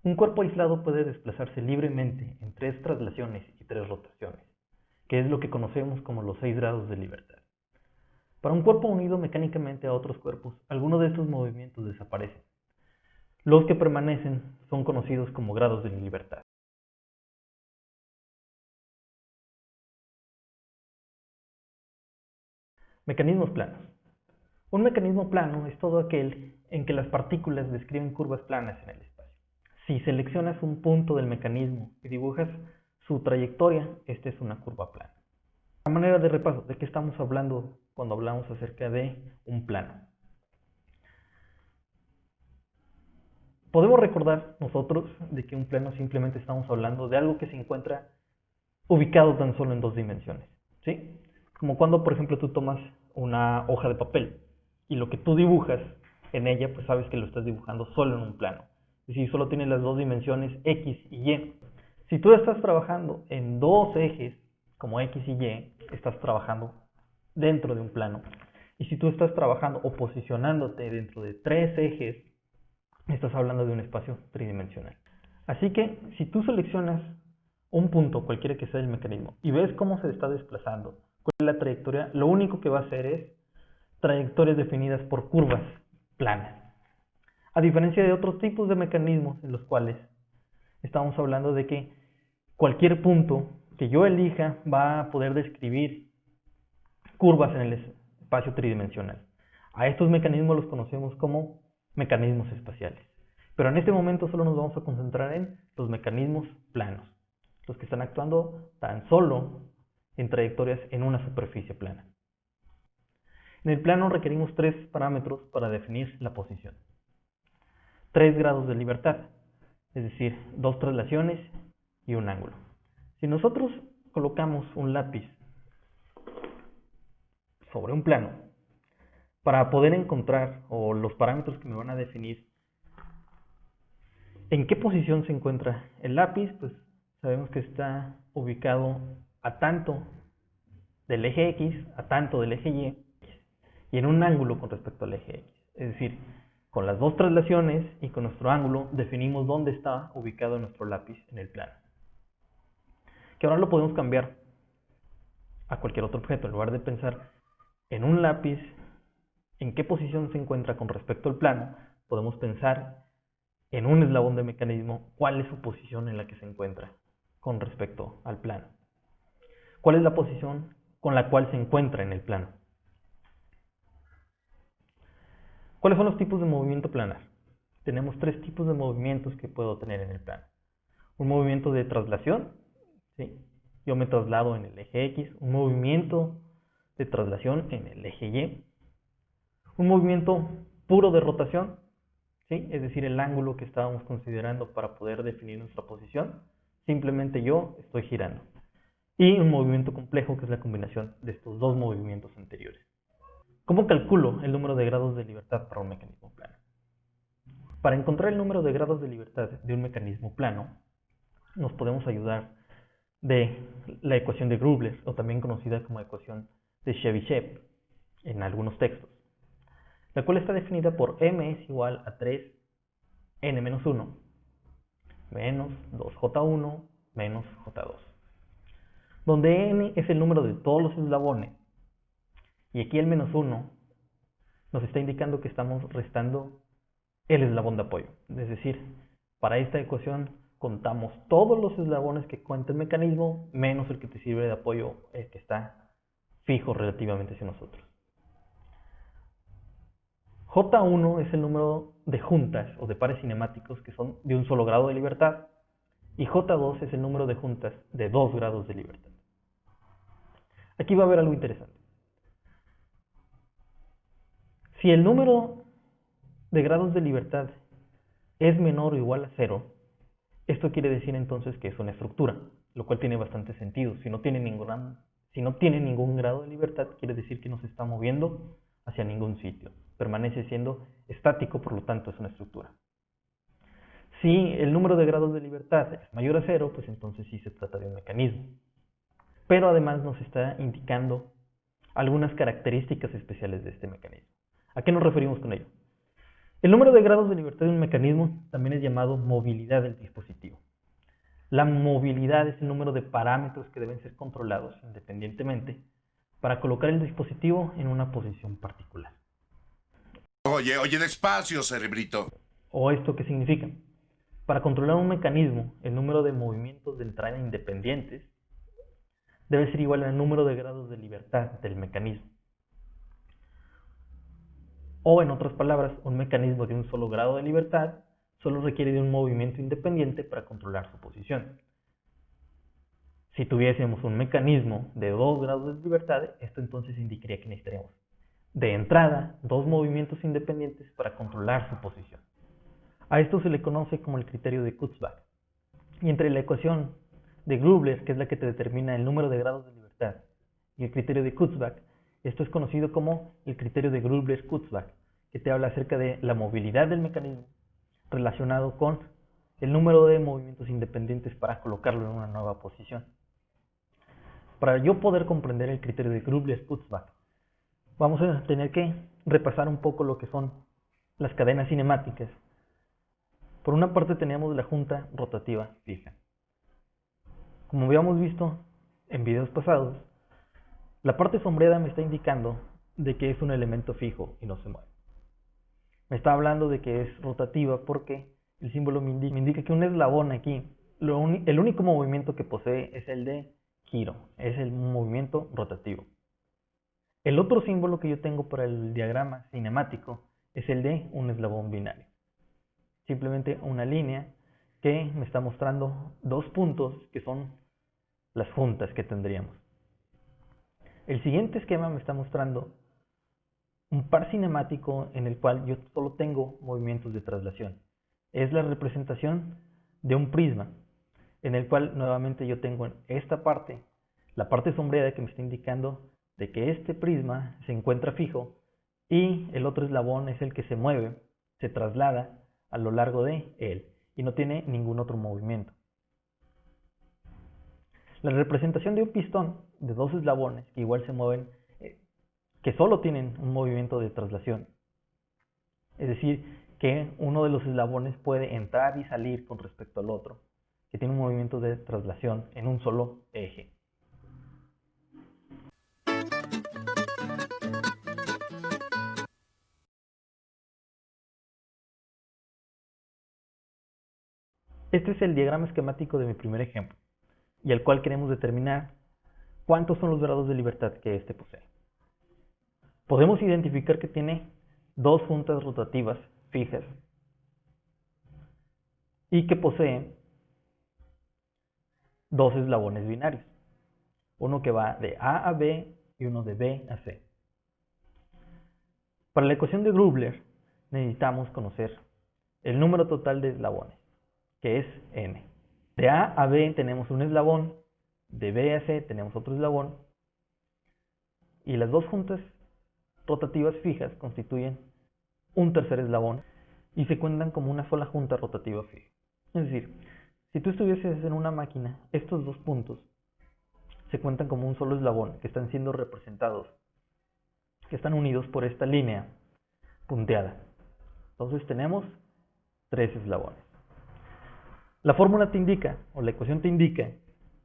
Un cuerpo aislado puede desplazarse libremente en 3 traslaciones y 3 rotaciones, que es lo que conocemos como los 6 grados de libertad. Para un cuerpo unido mecánicamente a otros cuerpos, algunos de estos movimientos desaparecen. Los que permanecen son conocidos como grados de libertad. Mecanismos planos. Un mecanismo plano es todo aquel en que las partículas describen curvas planas en el espacio. Si seleccionas un punto del mecanismo y dibujas su trayectoria, esta es una curva plana. A manera de repaso, ¿de qué estamos hablando cuando hablamos acerca de un plano? Podemos recordar nosotros de que un plano simplemente estamos hablando de algo que se encuentra ubicado tan solo en 2 dimensiones, ¿sí? Como cuando, por ejemplo, tú tomas una hoja de papel y lo que tú dibujas en ella, pues sabes que lo estás dibujando solo en un plano. Es decir, solo tienes las 2 dimensiones X y Y. Si tú estás trabajando en 2 ejes, como X y Y, estás trabajando dentro de un plano. Y si tú estás trabajando o posicionándote dentro de 3 ejes, estás hablando de un espacio tridimensional. Así que, si tú seleccionas un punto, cualquiera que sea el mecanismo, y ves cómo se está desplazando, cuál es la trayectoria, lo único que va a hacer es trayectorias definidas por curvas planas. A diferencia de otros tipos de mecanismos en los cuales estamos hablando de que cualquier punto que yo elija va a poder describir curvas en el espacio tridimensional. A estos mecanismos los conocemos como mecanismos espaciales. Pero en este momento solo nos vamos a concentrar en los mecanismos planos, los que están actuando tan solo en trayectorias en una superficie plana. En el plano requerimos 3 parámetros para definir la posición. 3 grados de libertad, es decir, 2 traslaciones y un ángulo. Si nosotros colocamos un lápiz sobre un plano, para poder encontrar o los parámetros que me van a definir en qué posición se encuentra el lápiz, pues sabemos que está ubicado a tanto del eje X, a tanto del eje y en un ángulo con respecto al eje X. Es decir, con las 2 traslaciones y con nuestro ángulo definimos dónde está ubicado nuestro lápiz en el plano. Que ahora lo podemos cambiar a cualquier otro objeto. En lugar de pensar en un lápiz, en qué posición se encuentra con respecto al plano, podemos pensar en un eslabón de mecanismo, cuál es su posición en la que se encuentra con respecto al plano. ¿Cuál es la posición con la cual se encuentra en el plano? ¿Cuáles son los tipos de movimiento planar? Tenemos 3 tipos de movimientos que puedo tener en el plano. Un movimiento de traslación, ¿sí? Yo me traslado en el eje X. Un movimiento de traslación en el eje Y. Un movimiento puro de rotación, ¿sí? Es decir, el ángulo que estábamos considerando para poder definir nuestra posición. Simplemente yo estoy girando. Y un movimiento complejo, que es la combinación de estos 2 movimientos anteriores. ¿Cómo calculo el número de grados de libertad para un mecanismo plano? Para encontrar el número de grados de libertad de un mecanismo plano, nos podemos ayudar de la ecuación de Grubler, o también conocida como ecuación de Chebyshev en algunos textos, la cual está definida por m es igual a 3n-1 menos 2j1 menos j2, donde n es el número de todos los eslabones y aquí el menos 1 nos está indicando que estamos restando el eslabón de apoyo. Es decir, para esta ecuación contamos todos los eslabones que cuenta el mecanismo menos el que te sirve de apoyo, el que está fijo relativamente hacia nosotros. J1 es el número de juntas o de pares cinemáticos que son de un solo grado de libertad y J2 es el número de juntas de 2 grados de libertad. Aquí va a haber algo interesante. Si el número de grados de libertad es menor o igual a 0, esto quiere decir entonces que es una estructura, lo cual tiene bastante sentido. Si no tiene ningún grado de libertad, quiere decir que no se está moviendo hacia ningún sitio. Permanece siendo estático, por lo tanto es una estructura. Si el número de grados de libertad es mayor a 0, pues entonces sí se trata de un mecanismo. Pero además nos está indicando algunas características especiales de este mecanismo. ¿A qué nos referimos con ello? El número de grados de libertad de un mecanismo también es llamado movilidad del dispositivo. La movilidad es el número de parámetros que deben ser controlados independientemente para colocar el dispositivo en una posición particular. Oye, despacio, cerebrito. ¿O esto qué significa? Para controlar un mecanismo, el número de movimientos de entrada independientes debe ser igual al número de grados de libertad del mecanismo. O en otras palabras, un mecanismo de un solo grado de libertad solo requiere de un movimiento independiente para controlar su posición. Si tuviésemos un mecanismo de 2 grados de libertad, esto entonces indicaría que necesitaríamos de entrada 2 movimientos independientes para controlar su posición. A esto se le conoce como el criterio de Kutzbach. Y entre la ecuación de Grubler, que es la que te determina el número de grados de libertad, y el criterio de Kutzbach, esto es conocido como el criterio de Grubler-Kutzbach, que te habla acerca de la movilidad del mecanismo relacionado con el número de movimientos independientes para colocarlo en una nueva posición. Para yo poder comprender el criterio de Grubler-Kutzbach, vamos a tener que repasar un poco lo que son las cadenas cinemáticas. Por una parte tenemos la junta rotativa fija. Como habíamos visto en videos pasados, la parte sombreada me está indicando de que es un elemento fijo y no se mueve. Me está hablando de que es rotativa porque el símbolo me indica que un eslabón aquí, el único movimiento que posee es el de giro, es el movimiento rotativo. El otro símbolo que yo tengo para el diagrama cinemático es el de un eslabón binario. Simplemente una línea que me está mostrando 2 puntos que son las juntas que tendríamos. El siguiente esquema me está mostrando un par cinemático en el cual yo solo tengo movimientos de traslación. Es la representación de un prisma, en el cual nuevamente yo tengo en esta parte, la parte sombreada que me está indicando de que este prisma se encuentra fijo y el otro eslabón es el que se mueve, se traslada a lo largo de él y no tiene ningún otro movimiento. La representación de un pistón de 2 eslabones que igual se mueven, que solo tienen un movimiento de traslación. Es decir, que uno de los eslabones puede entrar y salir con respecto al otro, que tiene un movimiento de traslación en un solo eje. Este es el diagrama esquemático de mi primer ejemplo, y al cual queremos determinar cuántos son los grados de libertad que éste posee. Podemos identificar que tiene 2 juntas rotativas fijas y que posee 2 eslabones binarios, uno que va de A a B y uno de B a C. Para la ecuación de Grubler necesitamos conocer el número total de eslabones, que es n. De A a B tenemos un eslabón, de B a C tenemos otro eslabón, y las 2 juntas rotativas fijas constituyen un tercer eslabón y se cuentan como una sola junta rotativa fija. Es decir, si tú estuvieses en una máquina, estos 2 puntos se cuentan como un solo eslabón que están siendo representados, que están unidos por esta línea punteada. Entonces tenemos 3 eslabones. La fórmula te indica, o la ecuación te indica,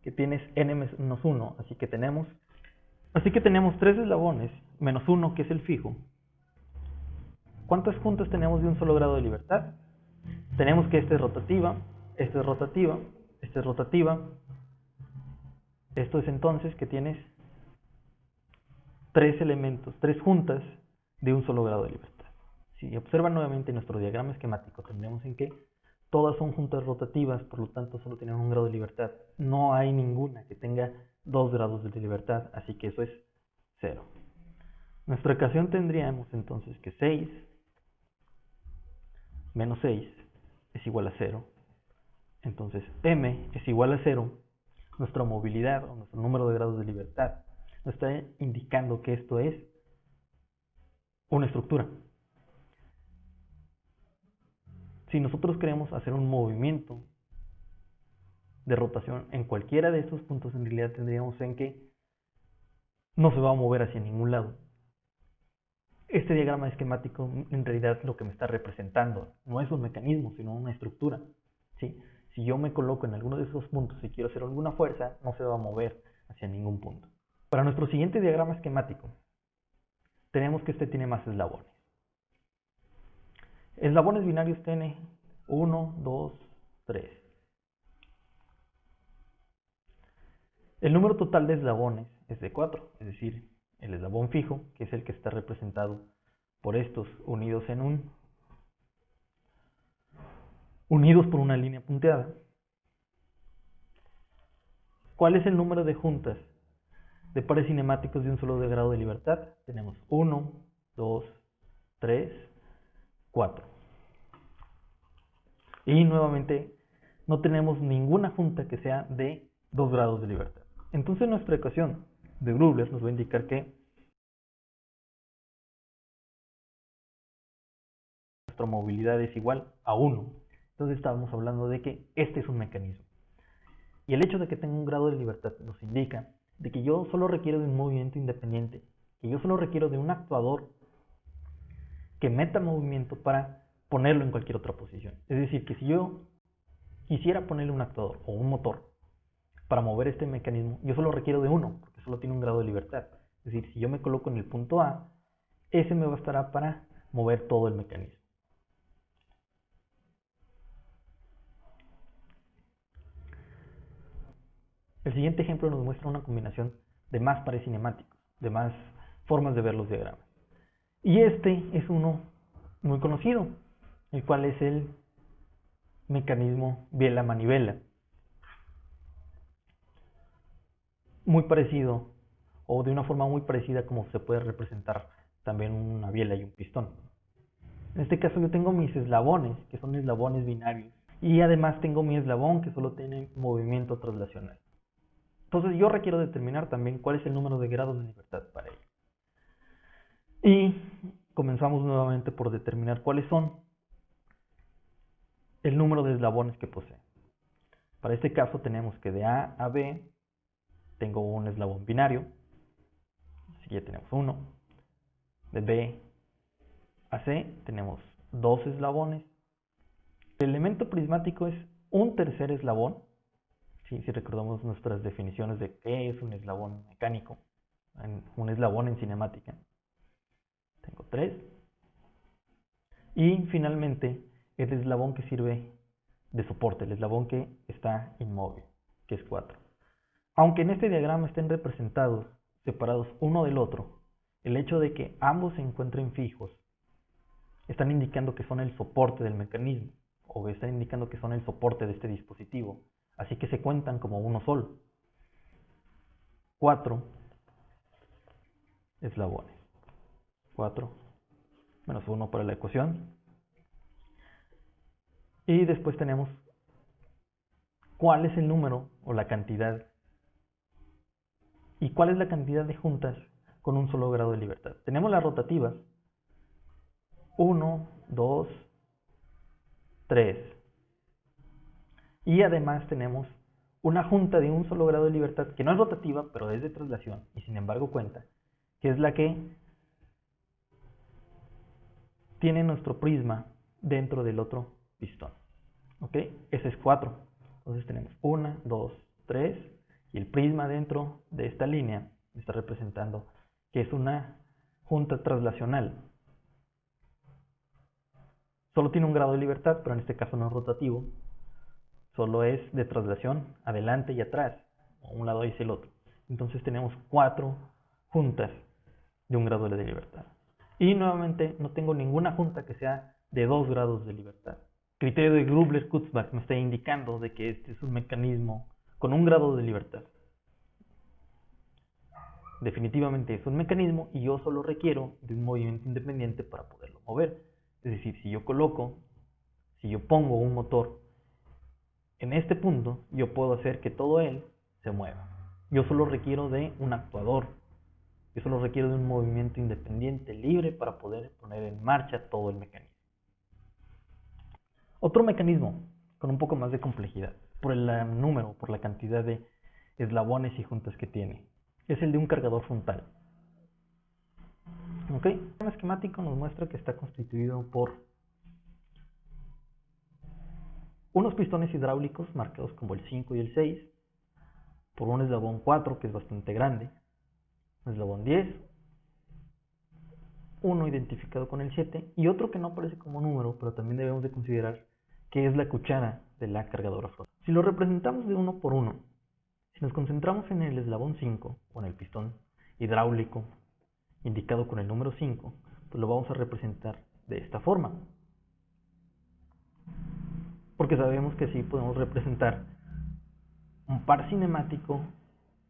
que tienes n-1, así que tenemos 3 eslabones menos 1, que es el fijo. ¿Cuántas juntas tenemos de un solo grado de libertad? Tenemos que esta es rotativa, esta es rotativa, esta es rotativa. Esto es entonces que tienes 3 elementos, 3 juntas de un solo grado de libertad. Si observan nuevamente nuestro diagrama esquemático, tendremos en que todas son juntas rotativas, por lo tanto solo tienen un grado de libertad. No hay ninguna que tenga 2 grados de libertad, así que eso es 0. Nuestra ecuación tendríamos entonces que 6 menos 6 es igual a 0. Entonces m es igual a 0. Nuestra movilidad o nuestro número de grados de libertad nos está indicando que esto es una estructura. Si nosotros queremos hacer un movimiento de rotación en cualquiera de estos puntos, en realidad tendríamos en que no se va a mover hacia ningún lado. Este diagrama esquemático en realidad lo que me está representando no es un mecanismo, sino una estructura, ¿sí? Si yo me coloco en alguno de esos puntos y quiero hacer alguna fuerza, no se va a mover hacia ningún punto. Para nuestro siguiente diagrama esquemático, tenemos que este tiene más eslabones. Eslabones binarios tiene 1, 2, 3. El número total de eslabones es de 4, es decir, el eslabón fijo, que es el que está representado por estos unidos por una línea punteada. ¿Cuál es el número de juntas de pares cinemáticos de un solo grado de libertad? Tenemos 1, 2, 3, 4. Y nuevamente no tenemos ninguna junta que sea de 2 grados de libertad. Entonces nuestra ecuación de Grubler nos va a indicar que nuestra movilidad es igual a 1. Entonces estábamos hablando de que este es un mecanismo. Y el hecho de que tenga un grado de libertad nos indica de que yo solo requiero de un movimiento independiente, que yo solo requiero de un actuador que meta movimiento para ponerlo en cualquier otra posición. Es decir, que si yo quisiera ponerle un actuador o un motor para mover este mecanismo, yo solo requiero de uno, porque solo tiene un grado de libertad. Es decir, si yo me coloco en el punto A, ese me bastará para mover todo el mecanismo. El siguiente ejemplo nos muestra una combinación de más pares cinemáticos, de más formas de ver los diagramas. Y este es uno muy conocido, el cual es el mecanismo biela-manivela. Muy parecido, o de una forma muy parecida como se puede representar también una biela y un pistón. En este caso yo tengo mis eslabones, que son eslabones binarios, y además tengo mi eslabón que solo tiene movimiento traslacional. Entonces yo requiero determinar también cuál es el número de grados de libertad para ello. Y comenzamos nuevamente por determinar cuáles son el número de eslabones que posee. Para este caso tenemos que de A a B tengo un eslabón binario, así que ya tenemos uno. De B a C tenemos 2 eslabones. El elemento prismático es un tercer eslabón. Si recordamos nuestras definiciones de qué es un eslabón mecánico, un eslabón en cinemática. Tengo 3. Y finalmente el eslabón que sirve de soporte, el eslabón que está inmóvil, que es 4. Aunque en este diagrama estén representados, separados uno del otro, el hecho de que ambos se encuentren fijos, están indicando que son el soporte del mecanismo, o están indicando que son el soporte de este dispositivo, así que se cuentan como uno solo. 4 eslabones. 4 menos 1 para la ecuación. Y después tenemos cuál es el número o la cantidad y cuál es la cantidad de juntas con un solo grado de libertad. Tenemos las rotativas 1, 2, 3. Y además tenemos una junta de un solo grado de libertad que no es rotativa, pero es de traslación y sin embargo cuenta, que es la que tiene nuestro prisma dentro del otro pistón. ¿Ok? Ese es 4. Entonces tenemos 1, 2, 3 y el prisma dentro de esta línea está representando que es una junta traslacional. Solo tiene un grado de libertad, pero en este caso no es rotativo. Solo es de traslación adelante y atrás, o un lado hacia el otro. Entonces tenemos 4 juntas de un grado de libertad. Y nuevamente no tengo ninguna junta que sea de 2 grados de libertad. El criterio de Grubler-Kutzbach me está indicando de que este es un mecanismo con un grado de libertad. Definitivamente es un mecanismo y yo solo requiero de un movimiento independiente para poderlo mover. Es decir, si yo pongo un motor en este punto, yo puedo hacer que todo él se mueva. Yo solo requiero de un actuador. Yo solo requiero de un movimiento independiente, libre, para poder poner en marcha todo el mecanismo. Otro mecanismo con un poco más de complejidad, por el número, por la cantidad de eslabones y juntas que tiene, es el de un cargador frontal. ¿Ok? El sistema esquemático nos muestra que está constituido por unos pistones hidráulicos marcados como el 5 y el 6, por un eslabón 4 que es bastante grande, un eslabón 10, uno identificado con el 7 y otro que no aparece como número, pero también debemos de considerar que es la cuchara de la cargadora frontal. Si lo representamos de uno por uno, si nos concentramos en el eslabón 5 o en el pistón hidráulico indicado con el número 5, pues lo vamos a representar de esta forma. Porque sabemos que así podemos representar un par cinemático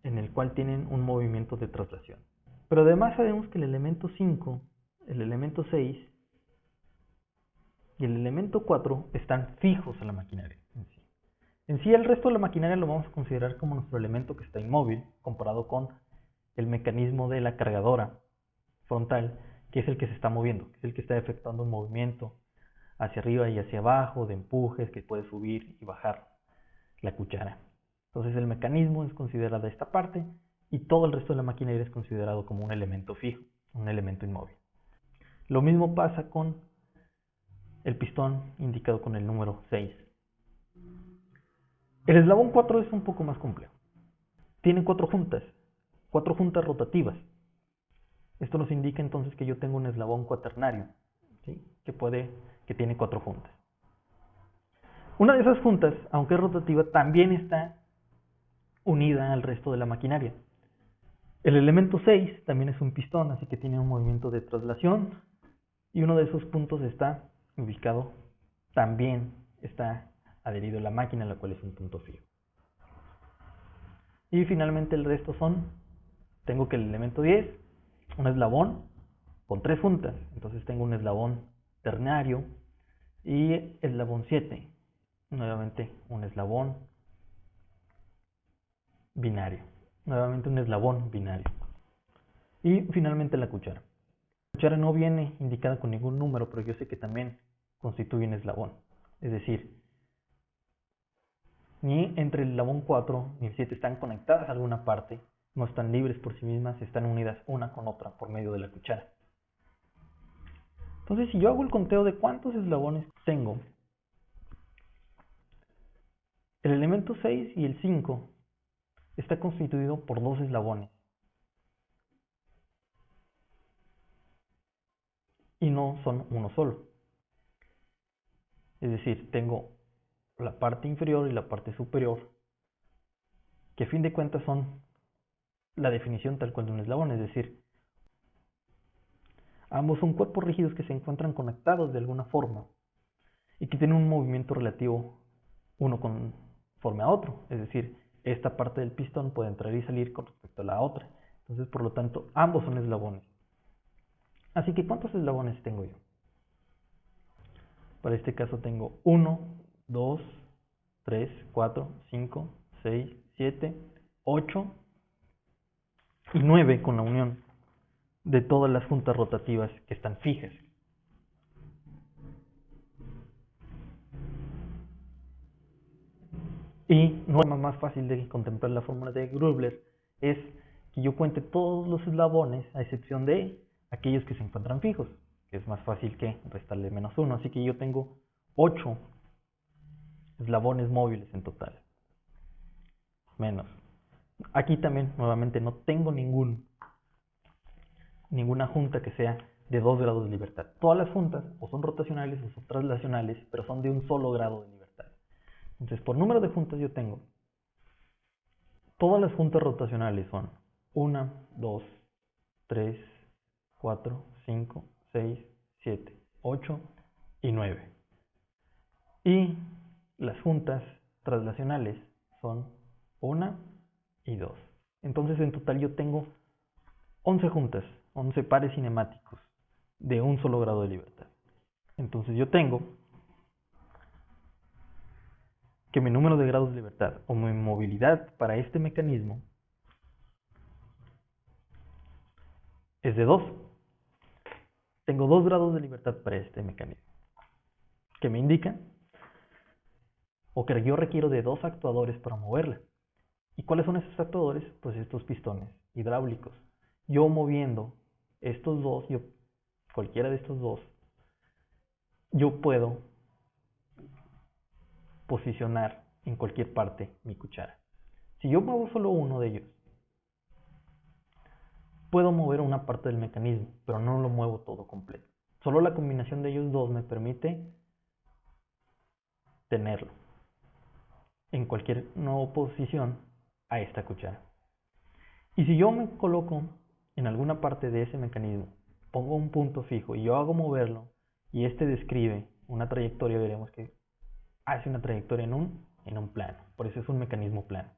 en el cual tienen un movimiento de traslación. Pero además sabemos que el elemento 5, el elemento 6 y el elemento 4 están fijos en la maquinaria en sí. En sí, el resto de la maquinaria lo vamos a considerar como nuestro elemento que está inmóvil comparado con el mecanismo de la cargadora frontal, que es el que se está moviendo, que es el que está efectuando un movimiento hacia arriba y hacia abajo, de empujes, que puede subir y bajar la cuchara. Entonces el mecanismo es considerado esta parte y todo el resto de la maquinaria es considerado como un elemento fijo, un elemento inmóvil. Lo mismo pasa con el pistón indicado con el número 6. El eslabón 4 es un poco más complejo. Tiene cuatro juntas rotativas. Esto nos indica entonces que yo tengo un eslabón cuaternario, ¿sí? que tiene 4 juntas. Una de esas juntas, aunque es rotativa, también está unida al resto de la maquinaria. El elemento 6 también es un pistón, así que tiene un movimiento de traslación y uno de esos puntos está ubicado, también está adherido a la máquina, la cual es un punto fijo. Y finalmente el resto tengo que el elemento 10, un eslabón con 3 juntas, entonces tengo un eslabón ternario y eslabón 7, nuevamente un eslabón binario, nuevamente un eslabón binario. Y finalmente la cuchara. La cuchara no viene indicada con ningún número, pero yo sé que también constituye un eslabón. Es decir, ni entre el eslabón 4 ni el 7 están conectadas a alguna parte, no están libres por sí mismas, están unidas una con otra por medio de la cuchara. Entonces, si yo hago el conteo de cuántos eslabones tengo, el elemento 6 y el 5 está constituido por 2 eslabones. Y no son uno solo. Es decir, tengo la parte inferior y la parte superior, que a fin de cuentas son la definición tal cual de un eslabón, es decir, ambos son cuerpos rígidos que se encuentran conectados de alguna forma y que tienen un movimiento relativo uno conforme a otro, es decir, esta parte del pistón puede entrar y salir con respecto a la otra, entonces por lo tanto ambos son eslabones. Así que ¿cuántos eslabones tengo yo? Para este caso tengo 1, 2, 3, 4, 5, 6, 7, 8 y 9 con la unión de todas las juntas rotativas que están fijas. Y no es más fácil de contemplar la fórmula de Grubler es que yo cuente todos los eslabones a excepción de aquellos que se encuentran fijos, que es más fácil que restarle menos 1. Así que yo tengo 8 eslabones móviles en total. Menos. Aquí también, nuevamente, no tengo ninguna junta que sea de 2 grados de libertad. Todas las juntas o son rotacionales o son traslacionales, pero son de un solo grado de libertad. Entonces, por número de juntas yo tengo, todas las juntas rotacionales son 1, 2, 3, 4, 5, 6, 7, 8 y 9. Y las juntas traslacionales son 1 y 2. Entonces, en total yo tengo 11 juntas, 11 pares cinemáticos de un solo grado de libertad. Entonces yo tengo que mi número de grados de libertad o mi movilidad para este mecanismo es de 2. Tengo 2 grados de libertad para este mecanismo, que me indican o que yo requiero de 2 actuadores para moverla. ¿Y cuáles son esos actuadores? Pues estos pistones hidráulicos. Yo moviendo estos dos, yo cualquiera de estos dos, yo puedo posicionar en cualquier parte mi cuchara. Si yo muevo solo uno de ellos, puedo mover una parte del mecanismo, pero no lo muevo todo completo. Solo la combinación de ellos dos me permite tenerlo en cualquier nueva posición a esta cuchara. Y si yo me coloco en alguna parte de ese mecanismo, pongo un punto fijo y yo hago moverlo y este describe una trayectoria, veremos que hace una trayectoria en un plano. Por eso es un mecanismo plano.